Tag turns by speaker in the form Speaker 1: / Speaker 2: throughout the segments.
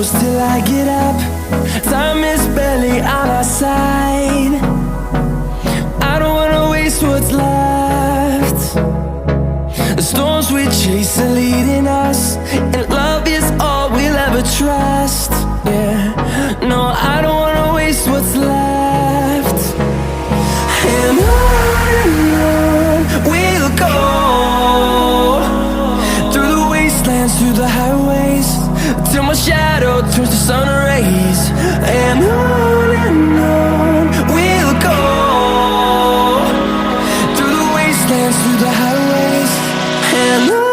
Speaker 1: close till I get up. Time is barely on our side. I don't wanna waste what's left. The storms we chase are leading us, and love is all we'll ever trust. Yeah, no, I don't wanna waste what's left. And on we'll go, through the wastelands, through the highways, till my shadow turns to sun rays. And on we'll go, through the wastelands, through the highways, and on.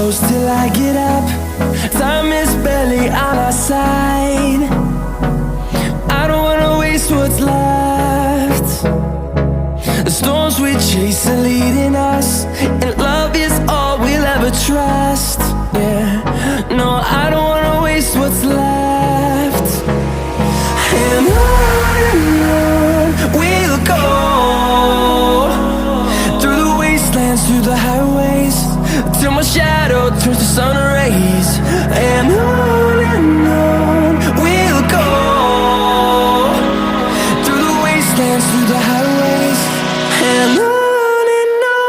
Speaker 1: close till I get up. Time is barely on our side. I don't wanna waste what's left. The storms we chase are leading us, and love is all we'll ever trust. Yeah, no, I don't wanna waste what's left. And on we'll go, through the wastelands, through the highways, till my shadow turns to sun rays. And on we'll go, through the wastelands, through the highways, and on we'll go.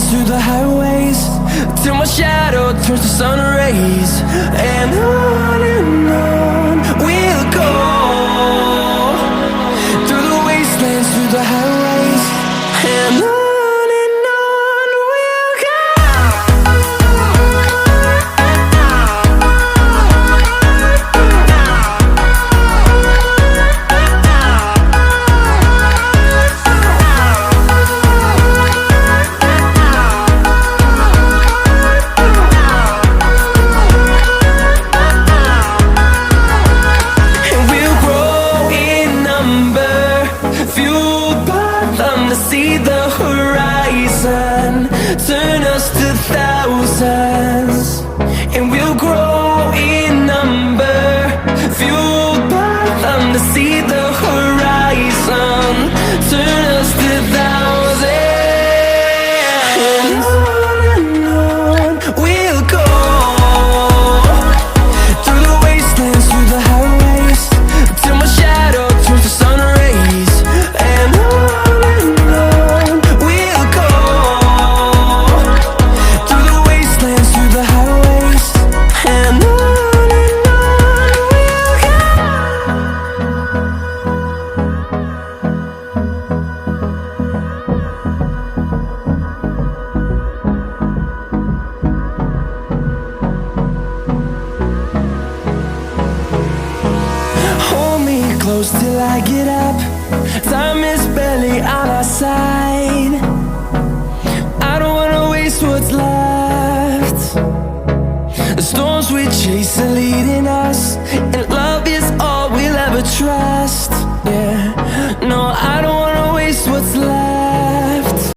Speaker 1: Through the highways, till my shadow turns to sun rays. And on we'll go, through the wastelands, through the highways, and on we'll go. See the horizon, turn us to thousands, and we'll grow in number, fueled by them to see the horizon, turn us to thousands, and on we'll go, through the wastelands, through the highways, till my shadow turns to sun rays. And on close till I get up. Time is barely on our side. I don't wanna waste what's left. The storms we chase are leading us, and